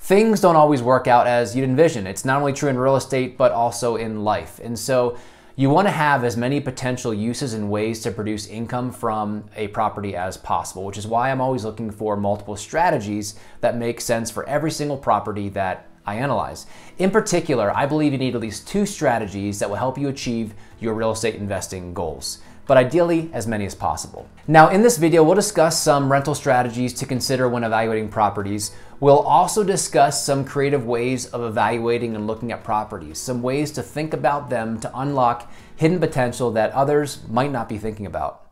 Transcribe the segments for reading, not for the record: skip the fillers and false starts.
things don't always work out as you'd envision. It's not only true in real estate, but also in life. And so you want to have as many potential uses and ways to produce income from a property as possible, which is why I'm always looking for multiple strategies that make sense for every single property that I analyze. In particular, I believe you need at least 2 strategies that will help you achieve your real estate investing goals, but ideally as many as possible. Now, in this video, we'll discuss some rental strategies to consider when evaluating properties. We'll also discuss some creative ways of evaluating and looking at properties, some ways to think about them to unlock hidden potential that others might not be thinking about.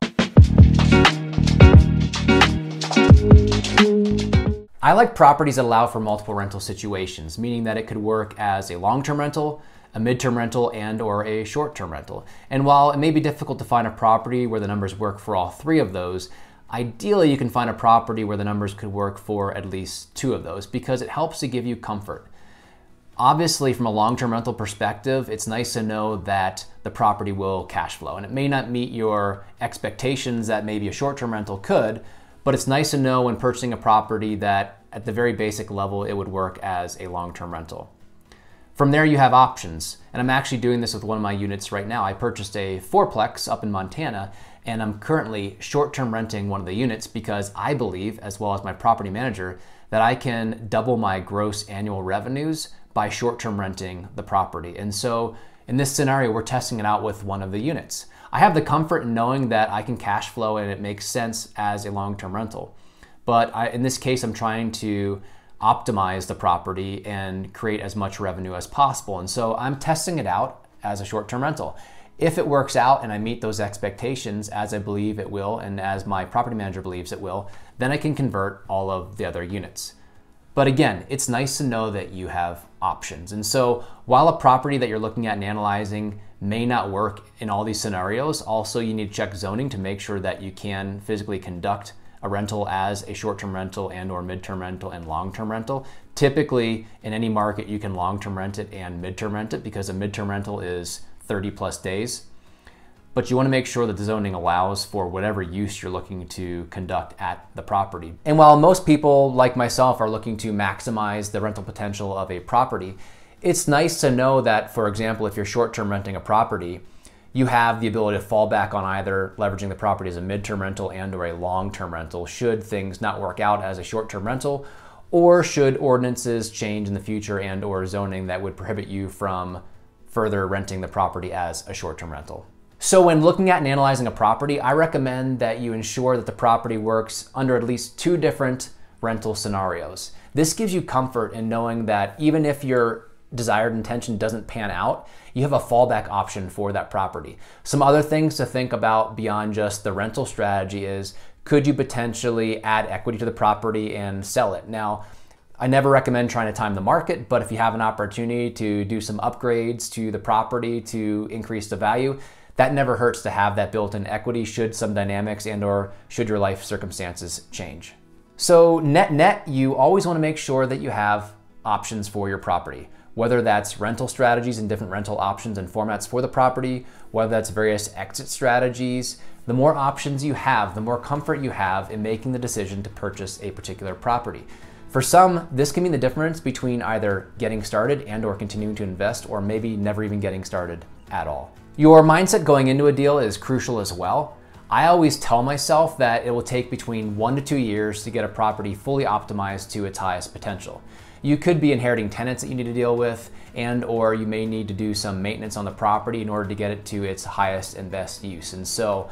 I like properties that allow for multiple rental situations, meaning that it could work as a long-term rental, a mid-term rental, and or a short-term rental. And while it may be difficult to find a property where the numbers work for all 3 of those, ideally you can find a property where the numbers could work for at least 2 of those because it helps to give you comfort. Obviously, from a long-term rental perspective, it's nice to know that the property will cash flow, and it may not meet your expectations that maybe a short-term rental could, but it's nice to know when purchasing a property that at the very basic level, it would work as a long-term rental. From there, you have options, and I'm actually doing this with one of my units right now. I purchased a 4-plex up in Montana, and I'm currently short-term renting one of the units because I believe, as well as my property manager, that I can double my gross annual revenues by short-term renting the property. And so in this scenario, we're testing it out with one of the units. I have the comfort in knowing that I can cash flow and it makes sense as a long-term rental. But in this case, I'm trying to optimize the property and create as much revenue as possible. And so I'm testing it out as a short-term rental. If it works out and I meet those expectations as I believe it will and as my property manager believes it will, then I can convert all of the other units. But again, it's nice to know that you have options. And so while a property that you're looking at and analyzing may not work in all these scenarios, also you need to check zoning to make sure that you can physically conduct a rental as a short-term rental and or mid-term rental and long-term rental. Typically, in any market, you can long-term rent it and mid-term rent it because a mid-term rental is 30+ days. But you want to make sure that the zoning allows for whatever use you're looking to conduct at the property. And while most people, like myself, are looking to maximize the rental potential of a property, it's nice to know that, for example, if you're short-term renting a property, you have the ability to fall back on either leveraging the property as a mid-term rental and or a long-term rental should things not work out as a short-term rental, or should ordinances change in the future and or zoning that would prohibit you from further renting the property as a short-term rental. So when looking at and analyzing a property, I recommend that you ensure that the property works under at least 2 different rental scenarios. This gives you comfort in knowing that even if your desired intention doesn't pan out, you have a fallback option for that property. Some other things to think about beyond just the rental strategy is, could you potentially add equity to the property and sell it? Now, I never recommend trying to time the market, but if you have an opportunity to do some upgrades to the property to increase the value, that never hurts to have that built-in equity should some dynamics and or should your life circumstances change. So net, you always want to make sure that you have options for your property, whether that's rental strategies and different rental options and formats for the property, whether that's various exit strategies. The more options you have, the more comfort you have in making the decision to purchase a particular property. For some, this can mean the difference between either getting started and or continuing to invest, or maybe never even getting started at all. Your mindset going into a deal is crucial as well. I always tell myself that it will take between 1 to 2 years to get a property fully optimized to its highest potential. You could be inheriting tenants that you need to deal with, and or you may need to do some maintenance on the property in order to get it to its highest and best use. And so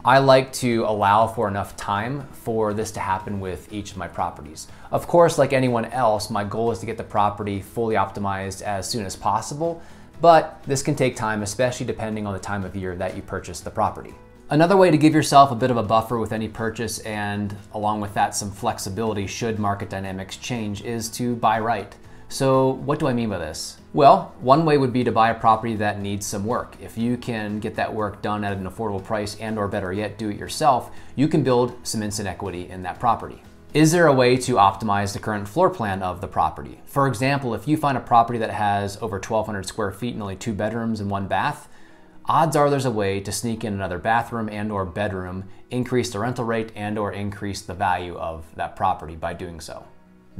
I like to allow for enough time for this to happen with each of my properties. Of course, like anyone else, my goal is to get the property fully optimized as soon as possible, but this can take time, especially depending on the time of year that you purchase the property. Another way to give yourself a bit of a buffer with any purchase, and along with that some flexibility should market dynamics change, is to buy right. So what do I mean by this? Well, one way would be to buy a property that needs some work. If you can get that work done at an affordable price and or better yet, do it yourself, you can build some instant equity in that property. Is there a way to optimize the current floor plan of the property? For example, if you find a property that has over 1,200 square feet and only 2 bedrooms and 1 bath, odds are there's a way to sneak in another bathroom and or bedroom, increase the rental rate and or increase the value of that property by doing so.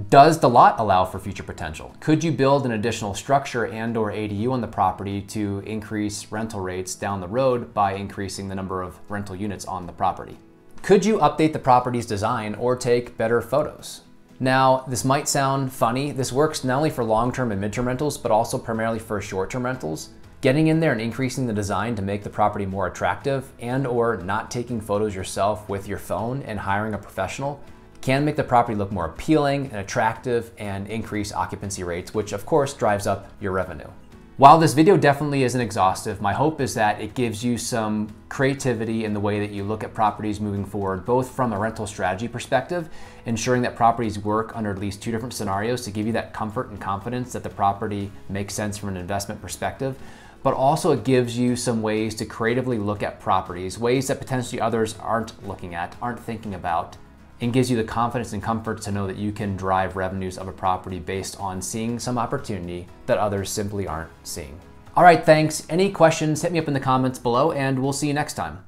Does the lot allow for future potential? Could you build an additional structure and or ADU on the property to increase rental rates down the road by increasing the number of rental units on the property? Could you update the property's design or take better photos? Now, this might sound funny. This works not only for long-term and mid-term rentals, but also primarily for short-term rentals. Getting in there and increasing the design to make the property more attractive and or not taking photos yourself with your phone and hiring a professional can make the property look more appealing and attractive and increase occupancy rates, which of course drives up your revenue. While this video definitely isn't exhaustive, my hope is that it gives you some creativity in the way that you look at properties moving forward, both from a rental strategy perspective, ensuring that properties work under at least 2 different scenarios to give you that comfort and confidence that the property makes sense from an investment perspective, but also it gives you some ways to creatively look at properties, ways that potentially others aren't looking at, aren't thinking about, and gives you the confidence and comfort to know that you can drive revenues of a property based on seeing some opportunity that others simply aren't seeing. All right, thanks. Any questions, hit me up in the comments below, and we'll see you next time.